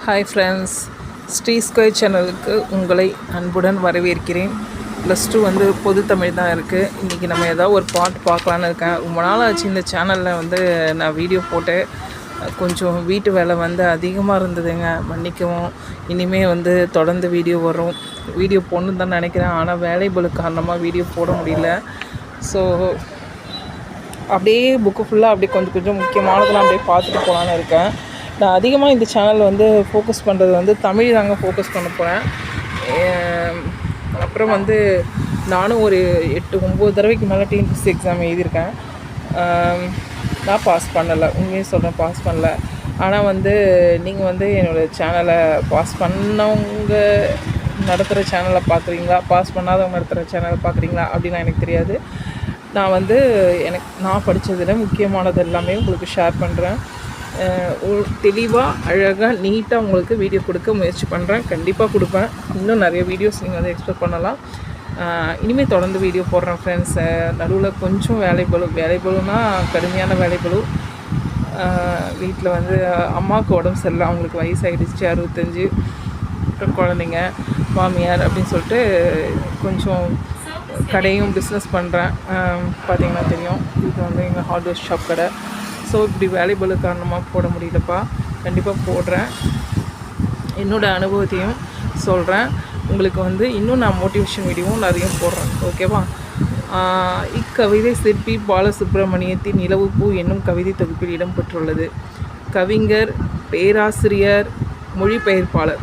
Hi friends, Sri square சேனலுக்கு உங்களை அன்புடன் வரவேற்கிறேன். +2 வந்து பொது தமிழ் தான் இருக்குது. இன்றைக்கி நம்ம ஏதாவது ஒரு பாட்டு பார்க்கலான்னு இருக்கேன். ரொம்ப நாள் ஆச்சு இந்த சேனலில் வந்து நான் வீடியோ போட்டு. கொஞ்சம் வீட்டு வேலை வந்து அதிகமாக இருந்ததுங்க, மன்னிக்கவும். இனிமேல் வந்து தொடர்ந்து வீடியோ வரும். வீடியோ போடணுன்னு தான் நினைக்கிறேன், ஆனால் வேலைபளு காரணமாக வீடியோ போட முடியல. ஸோ அப்படியே புக்கு ஃபுல்லாக அப்படியே கொஞ்சம் கொஞ்சம் முக்கியமானதெல்லாம் அப்படியே பார்த்துட்டு போகலான்னு இருக்கேன். நான் அதிகமாக இந்த சேனல் வந்து ஃபோக்கஸ் பண்ணுறது வந்து தமிழ் தாங்க ஃபோக்கஸ் பண்ண போகிறேன். அப்புறம் வந்து நானும் ஒரு 8-9 தடவைக்கு மேலே டிஎன்பிஎஸ்சி எக்ஸாம் எழுதியிருக்கேன். நான் பாஸ் பண்ணலை, உண்மையை சொல்கிறேன், பாஸ் பண்ணலை. ஆனால் வந்து நீங்கள் வந்து என்னோடய சேனலை பாஸ் பண்ணவங்க நடத்துகிற சேனலை பார்க்குறீங்களா, பாஸ் பண்ணாதவங்க நடத்துகிற சேனலை பார்க்குறீங்களா அப்படின்னா எனக்கு தெரியாது. நான் வந்து நான் படித்ததில் முக்கியமானது எல்லாமே உங்களுக்கு ஷேர் பண்ணுறேன். தெளிவாக அழகாக நீட்டாக உங்களுக்கு வீடியோ கொடுக்க முயற்சி பண்ணுறேன். கண்டிப்பாக கொடுப்பேன். இன்னும் நிறைய வீடியோஸ் நீங்கள் வந்து எக்ஸ்பெக்ட் பண்ணலாம். இனிமேல் தொடர்ந்து வீடியோ போடுறேன் ஃப்ரெண்ட்ஸ். நடுவில் கொஞ்சம் வேலைபளுனா கடுமையான வேலைபளு. வீட்டில் வந்து அம்மாவுக்கு உடம்பு சரியில்லை, அவங்களுக்கு வயசாகிடுச்சு 65. அப்புறம் குழந்தைங்க, மாமியார் அப்படின்னு சொல்லிட்டு கொஞ்சம் கடையும் பிஸ்னஸ் பண்ணுறேன். பார்த்திங்கன்னா தெரியும், இது வந்து எங்கள் ஹார்ட்வேர் ஷாப் கடை. ஸோ இப்படி வேலைபளு காரணமாக போட முடியலப்பா. கண்டிப்பாக போடுறேன், என்னோடய அனுபவத்தையும் சொல்கிறேன். உங்களுக்கு வந்து இன்னும் நான் மோட்டிவேஷன் வீடியோவும் நிறைய போடுறேன், ஓகேவா? இக்கவிதை சிற்பி பாலசுப்ரமணியத்தின் நிலவுப்பூ என்னும் கவிதை தொகுப்பில் இடம்பெற்றுள்ளது. கவிஞர், பேராசிரியர், மொழிபெயர்ப்பாளர்.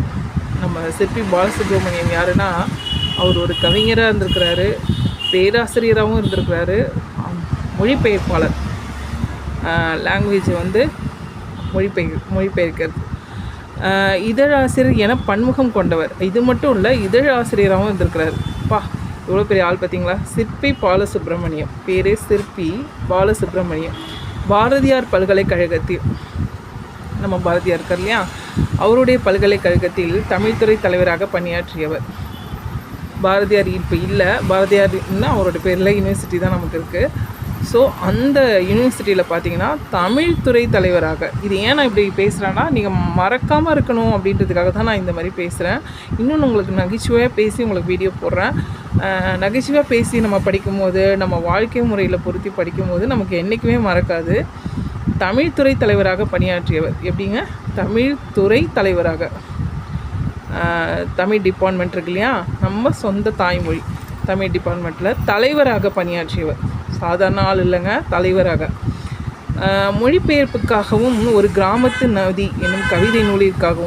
நம்ம சிற்பி பாலசுப்ரமணியம் யாருன்னா, அவர் ஒரு கவிஞராக இருந்திருக்கிறாரு, பேராசிரியராகவும் இருந்திருக்கிறாரு, மொழிபெயர்ப்பாளர். லாங்குவேஜை வந்து மொழிபெயர்க்கிறது. இதழாசிரியர் என பன்முகம் கொண்டவர். இது மட்டும் இல்லை, இதழாசிரியராகவும் இருந்திருக்கிறார். எவ்வளோ பெரிய ஆள் பார்த்தீங்களா? சிற்பி பாலசுப்ரமணியம், பேரே சிற்பி பாலசுப்ரமணியம். பாரதியார் பல்கலைக்கழகத்தில், நம்ம பாரதியார் இருக்கார் இல்லையா, அவருடைய பல்கலைக்கழகத்தில் தமிழ்துறை தலைவராக பணியாற்றியவர். பாரதியார் இப்போ இல்லை, பாரதியார்னா அவரோட பேரில் யூனிவர்சிட்டி தான் நமக்கு இருக்குது. ஸோ அந்த யூனிவர்சிட்டியில் பார்த்தீங்கன்னா தமிழ்துறை தலைவராக. இது ஏன் நான் இப்படி பேசுகிறேன்னா, நீங்கள் மறக்காமல் இருக்கணும் அப்படின்றதுக்காக தான் நான் இந்த மாதிரி பேசுகிறேன். இன்னொன்று உங்களுக்கு நகைச்சுவையாக பேசி உங்களுக்கு வீடியோ போடுறேன். நகைச்சுவையாக பேசி நம்ம படிக்கும்போது, நம்ம வாழ்க்கை முறையில் பொருத்தி படிக்கும்போது நமக்கு என்றைக்குமே மறக்காது. தமிழ்துறை தலைவராக பணியாற்றியவர். எப்படிங்க? தமிழ்துறை தலைவராக. தமிழ் டிபார்ட்மெண்ட் இருக்கு இல்லையா, நம்ம சொந்த தாய்மொழி தமிழ் டிபார்ட்மெண்ட்டில் தலைவராக பணியாற்றியவர். சாதாரண ஆள் இல்லைங்க, தலைவராக. மொழிபெயர்ப்புக்காகவும் ஒரு கிராமத்து நதி என்னும் கவிதை நூலிற்காகவும்